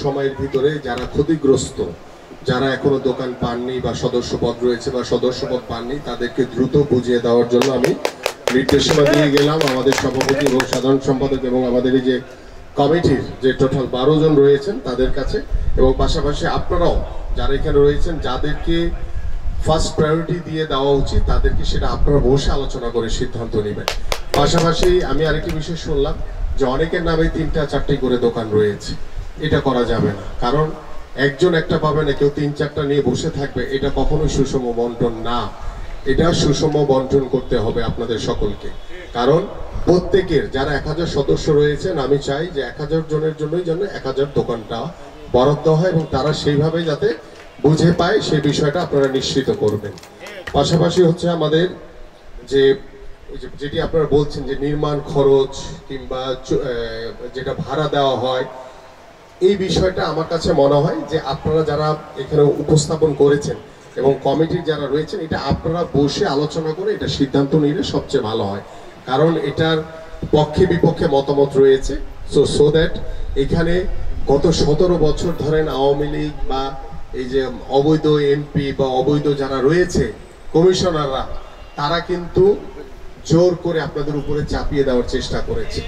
সময়ের ভিতরে যারা ক্ষতিগ্রস্ত, যারা এখনো দোকান পাননি বা সদস্যপদ রয়েছে বা সদস্যপদ পাননি, তাদেরকে দ্রুত বুঝিয়ে দেওয়ার জন্য আমি নির্দেশনা দিয়ে গেলাম আমাদের সভাপতি এবং সাধারণ সম্পাদক এবং আমাদের এই যে কমিটির যে টোটাল 12 জন রয়েছেন তাদের কাছে, এবং পাশাপাশি আপনারাও যারা এখানে রয়েছেন যাদেরকে ফার্স্ট প্রায়োরিটি দিয়ে দেওয়া উচিত তাদেরকে সেটা আপনারা বসে আলোচনা করে সিদ্ধান্ত নেবেন। পাশাপাশি আমি আরেকটি বিষয় শুনলাম যে অনেকের নামে 3টা 4টি করে দোকান রয়েছে। এটা করা যাবে না, কারণ একজন একটা পাবে না, কেউ 3-4টা নিয়ে বসে থাকবে, এটা কখনোই সুষম বন্টন না। এটা সুষম বন্টন করতে হবে আপনাদের সকলকে, কারণ প্রত্যেকের যারা 1000 সদস্য রয়েছেন আমি চাই যে 1000 জনের জন্যই যেন 1000 দোকানটা বরাদ্দ হয় এবং তারা সেইভাবে যাতে বুঝে পায় সেই বিষয়টা আপনারা নিশ্চিত করবেন। পাশাপাশি হচ্ছে আমাদের যেটি আপনারা বলছেন যে নির্মাণ খরচ কিংবা যেটা ভাড়া দেওয়া হয়, এই বিষয়টা আমার কাছে মনে হয় যে আপনারা যারা এখানে উপস্থাপন করেছেন এবং কমিটির যারা রয়েছেন, এটা আপনারা বসে আলোচনা করে এটা সিদ্ধান্ত নিলে সবচেয়ে ভালো হয়, কারণ এটার পক্ষে বিপক্ষে মতামত রয়েছে। সো দ্যাট এখানে গত 17 বছর ধরেন আওয়ামী লীগ বা এই যে অবৈধ এমপি বা অবৈধ যারা রয়েছে কমিশনাররা, তারা কিন্তু জোর করে আপনাদের উপরে চাপিয়ে দেওয়ার চেষ্টা করেছে,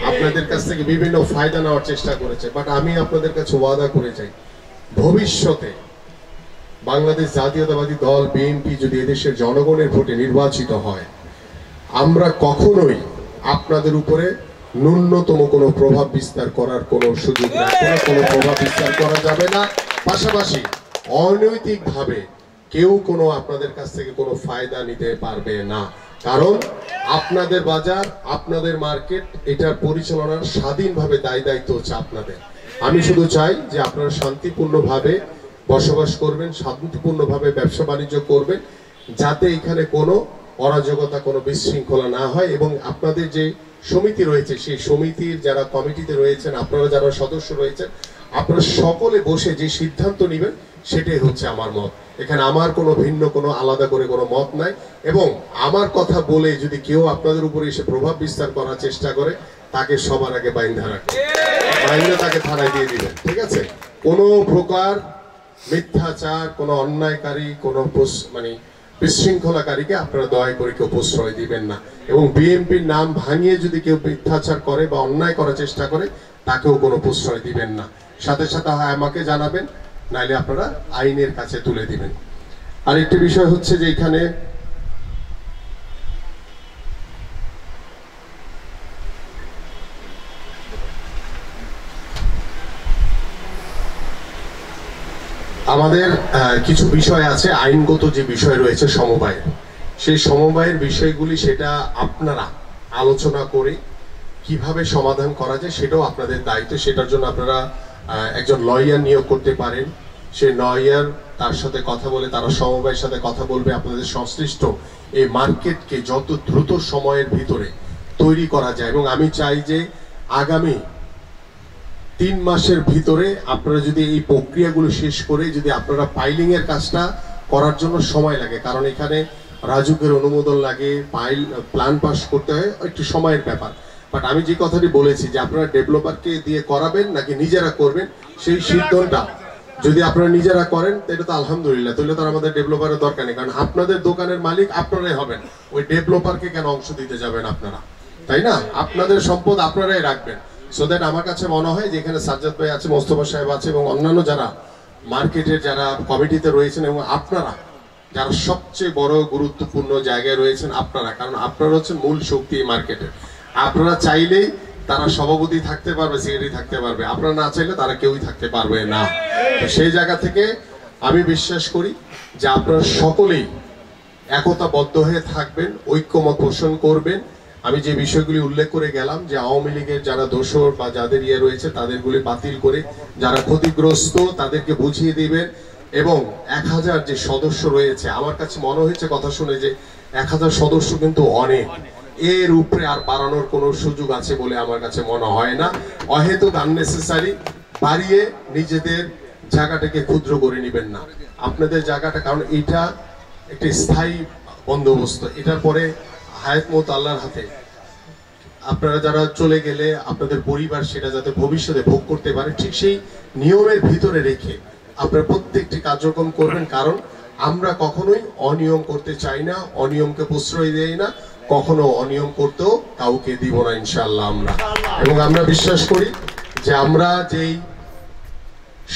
আপনাদের কাছ থেকে বিভিন্ন ফায়দা নেওয়ার চেষ্টা করেছে। বাট আমি আপনাদের কাছে ওয়াদা করে যাই, ভবিষ্যতে বাংলাদেশ জাতীয়তাবাদী দল বিএনপি যদি এদেশের জনগণের ভোটে নির্বাচিত হয়, আমরা কখনোই আপনাদের উপরে ন্যূনতম কোনো প্রভাব বিস্তার করার কোনো সুযোগ রাখবো না, কোনো প্রভাব বিস্তার করা যাবে না। পাশাপাশি অনৈতিকভাবে কেউ কোনো আপনাদের কাছ থেকে কোনো ফায়দা নিতে পারবে না, কারণ আপনাদের বাজার, আপনাদের মার্কেট, এটার পরিচালনার স্বাধীনভাবে দায়িত্ব হচ্ছে আপনাদের। আমি শুধু চাই যে আপনারা শান্তিপূর্ণভাবে বসবাস করবেন, শান্তিপূর্ণভাবে ব্যবসা বাণিজ্য করবেন, যাতে এখানে কোনো অরাজকতা, কোনো বিশৃঙ্খলা না হয়। এবং আপনাদের যে সমিতি রয়েছে, সেই সমিতির যারা কমিটিতে রয়েছেন, আপনারা যারা সদস্য রয়েছেন, আপনারা সকলে বসে যে সিদ্ধান্ত নেবেন সেটাই হচ্ছে আমার মত। এখানে আমার কোনো ভিন্ন কোনো আলাদা করে কোনো মত নাই। এবং আমার কথা বলে যদি কেউ আপনাদের উপরে এসে প্রভাব বিস্তার করার চেষ্টা করে, তাকে সবার আগে বাইন্ধা রাখবেন, বাইন্ধা তাকে থানায় দিয়ে দিবেন, ঠিক আছে? কোনো প্রকার মিথ্যাচার, কোনো অন্যায়কারী, কোনো বিশৃঙ্খলাকারীকে আপনারা দয়া করে কেউ প্রশ্রয় দিবেন না। এবং বিএনপির নাম ভাঙিয়ে যদি কেউ মিথ্যাচার করে বা অন্যায় করার চেষ্টা করে, তাকেও কোনো প্রশ্রয় দিবেন না। সাথে সাথে হয় আমাকে জানাবেন, নাইলে আপনারা আইনের কাছে তুলে দিবেন। আরেকটি বিষয় হচ্ছে যে এখানে আমাদের কিছু বিষয় আছে, আইনগত যে বিষয় রয়েছে সমবায়ের, সেই সমবায়ের বিষয়গুলি সেটা আপনারা আলোচনা করে কিভাবে সমাধান করা যায় সেটাও আপনাদের দায়িত্ব। সেটার জন্য আপনারা একজন লয়ার নিয়োগ করতে পারেন। সেই লয়ার তার সাথে কথা বলে, তারা সমবায়ের সাথে কথা বলবে, আপনাদের সংশ্লিষ্ট এই মার্কেটকে যত দ্রুত সময়ের ভিতরে তৈরি করা যায়। এবং আমি চাই যে আগামী 3 মাসের ভিতরে আপনারা যদি এই প্রক্রিয়াগুলো শেষ করে যদি আপনারা পাইলিং এর কাজটা করার জন্য সময় লাগে, কারণ এখানে রাজুকের অনুমোদন লাগে, প্ল্যান পাস করতে হয়, একটু সময়ের ব্যাপার। বাট আমি যে কথাটি বলেছি যে আপনারা ডেভেলপারকে দিয়ে করাবেন নাকি নিজেরা করবেন, সেই সিদ্ধান্তটা যদি আপনারা নিজেরা করেন তাহলে তো আলহামদুলিল্লাহ, তাহলে তো আমাদের ডেভেলপারের দরকার নেই, কারণ আপনাদের দোকানের মালিক আপনারাই হবেন, ওই ডেভেলপারকে কেন অংশ দিতে যাবেন আপনারা, তাই না? আপনাদের সম্পদ আপনারাই রাখবেন। সো দ্যাট আমার কাছে মনে হয় যে এখানে সাজ্জাদ ভাই আছে, মোস্তফা সাহেব আছে এবং অন্যান্য যারা মার্কেটের যারা কমিটিতে রয়েছেন এবং আপনারা যারা সবচেয়ে বড় গুরুত্বপূর্ণ জায়গায় রয়েছেন আপনারা, কারণ আপনারা হচ্ছেন মূল শক্তি এই মার্কেটের। আপনারা চাইলেই তারা সভাপতি থাকতে পারবে, সেক্রেটারি থাকতে পারবে, আপনারা না চাইলে তারা কেউই থাকতে পারবে না। তো সেই জায়গা থেকে আমি বিশ্বাস করি যে আপনারা সকলেই একতাবদ্ধ হয়ে থাকবেন, ঐক্যমত পোষণ করবেন। আমি যে বিষয়গুলি উল্লেখ করে গেলাম যে আওয়ামী লীগের যারা দোষর বা যাদের রয়েছে তাদেরগুলি বাতিল করে, যারা ক্ষতিগ্রস্ত তাদেরকে বুঝিয়ে দিবেন। এবং 1000 যে সদস্য রয়েছে, আমার কাছে মনে হয়েছে কথা শুনে যে 1000 সদস্য কিন্তু অনেক, এর উপরে আর বাড়ানোর কোনো সুযোগ আছে বলে আমার কাছে মনে হয় না। অহেতুক আননেসেসারি বাড়িয়ে নিজেদের জায়গাটাকে ক্ষুদ্র করে নেবেন না, আপনাদের জায়গাটা, কারণ এটা একটা স্থায়ী বন্দোবস্ত, এটার পরে হায়াত মত আল্লাহর হাতে। আপনারা যারা চলে গেলে আপনাদের পরিবার সেটা যাতে ভবিষ্যতে ভোগ করতে পারে, ঠিক সেই নিয়মের ভিতরে রেখে আপনারা প্রত্যেকটি কার্যক্রম করবেন। কারণ আমরা কখনোই অনিয়ম করতে চাই না, অনিয়মকে প্রশ্রয় দেই না, কখনো অনিয়ম করতেও কাউকে দিব না ইনশাআল্লাহ আমরা। এবং আমরা বিশ্বাস করি যে আমরা যেই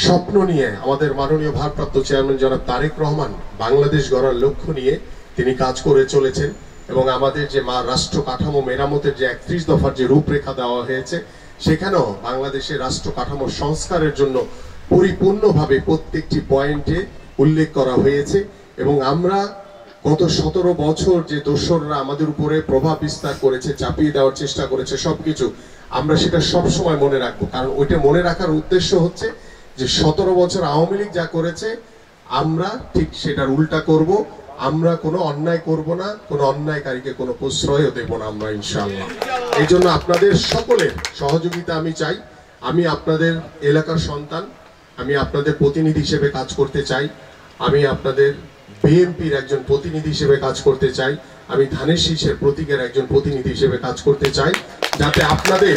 স্বপ্ন নিয়ে আমাদের মাননীয় ভারপ্রাপ্ত চেয়ারম্যান জনাব তারেক রহমান বাংলাদেশ গড়ার লক্ষ্য নিয়ে তিনি কাজ করে চলেছেন, এবং আমাদের যে রাষ্ট্র কাঠামো মেরামতের যে 31 দফার যে রূপরেখা দেওয়া হয়েছে, সেখানেও বাংলাদেশের রাষ্ট্র কাঠামো সংস্কারের জন্য পরিপূর্ণভাবে প্রত্যেকটি পয়েন্টে উল্লেখ করা হয়েছে। এবং আমরা গত 17 বছর যে দোসররা আমাদের উপরে প্রভাব বিস্তার করেছে, চাপিয়ে দেওয়ার চেষ্টা করেছে সবকিছু, আমরা সেটা সব সময় মনে রাখবো। কারণ ওইটা মনে রাখার উদ্দেশ্য হচ্ছে যে 17 বছর আওয়ামী লীগ যা করেছে আমরা ঠিক সেটার উল্টা করব। আমরা কোনো অন্যায় করব না, কোনো অন্যায়কারীকে কোনো প্রশ্রয়ও দেব না আমরা ইনশাআল্লাহ। এই জন্য আপনাদের সকলের সহযোগিতা আমি চাই। আমি আপনাদের এলাকার সন্তান, আমি আপনাদের প্রতিনিধি হিসেবে কাজ করতে চাই, আমি আপনাদের বিএনপির একজন প্রতিনিধি হিসেবে কাজ করতে চাই, আমি ধানের শীষের প্রতীকের একজন প্রতিনিধি হিসেবে কাজ করতে চাই, যাতে আপনাদের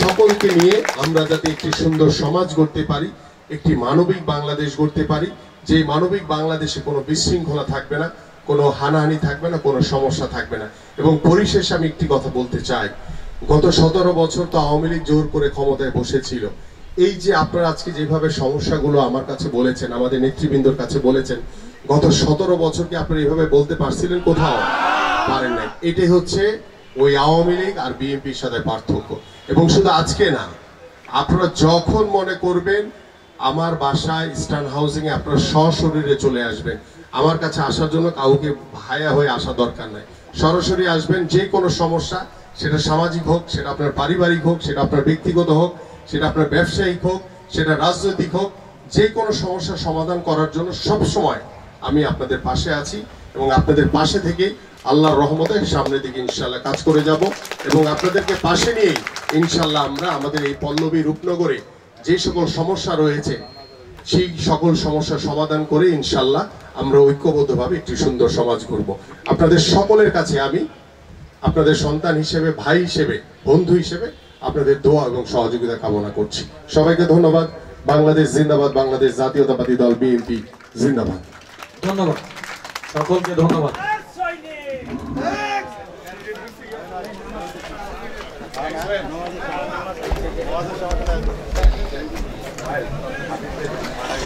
সকলকে নিয়ে আমরা যাতে একটি সুন্দর সমাজ গড়তে পারি, একটি মানবিক বাংলাদেশ গড়তে পারি, যে মানবিক বাংলাদেশে কোনো বিশৃঙ্খলা থাকবে না, কোনো হানাহানি থাকবে না, কোনো সমস্যা থাকবে না। এবং পরিশেষে আমি একটি কথা বলতে চাই, গত 17 বছর তো আওয়ামী লীগ জোর করে ক্ষমতায় বসেছিল। এই যে আপনারা আজকে যেভাবে সমস্যাগুলো আমার কাছে বলেছেন, আমাদের নেতৃবৃন্দর কাছে বলেছেন, গত 17 বছরকে আপনারা এইভাবে বলতে পারছিলেন? কোথাও পারেন নাই। এটাই হচ্ছে ওই আওয়ামী লীগ আর বিএনপির সাথে পার্থক্য। এবং শুধু আজকে না, আপনারা যখন মনে করবেন আমার বাসায় ইস্টার্ন হাউজিং এ আপনারা সশরীরে চলে আসবেন। আমার কাছে আসার জন্য কাউকে ভায়া হয়ে আসা দরকার নাই, সরাসরি আসবেন। যে কোনো সমস্যা, সেটা সামাজিক হোক, সেটা আপনার পারিবারিক হোক, সেটা আপনার ব্যক্তিগত হোক, সেটা আপনার ব্যবসায়িক হোক, সেটা রাজনৈতিক হোক, যে কোনো সমস্যার সমাধান করার জন্য সব সময় আমি আপনাদের পাশে আছি। এবং আপনাদের পাশে থেকে আল্লাহর রহমতে সামনের দিকে ইনশাআল্লাহ কাজ করে যাব। এবং আপনাদেরকে পাশে নিয়েই ইনশাআল্লাহ আমরা আমাদের এই পল্লবী রূপনগরে যে সকল সমস্যা রয়েছে সেই সকল সমস্যার সমাধান করে ইনশাআল্লাহ আমরা ঐক্যবদ্ধভাবে একটি সুন্দর সমাজ করব। আপনাদের সকলের কাছে আমি আপনাদের সন্তান হিসেবে, ভাই হিসেবে, বন্ধু হিসেবে আপনাদের দোয়া এবং সহযোগিতা কামনা করছি। সবাইকে ধন্যবাদ। বাংলাদেশ জিন্দাবাদ, বাংলাদেশ জাতীয়তাবাদী দল বিএনপি জিন্দাবাদ। ধন্যবাদ, সকলকে ধন্যবাদ।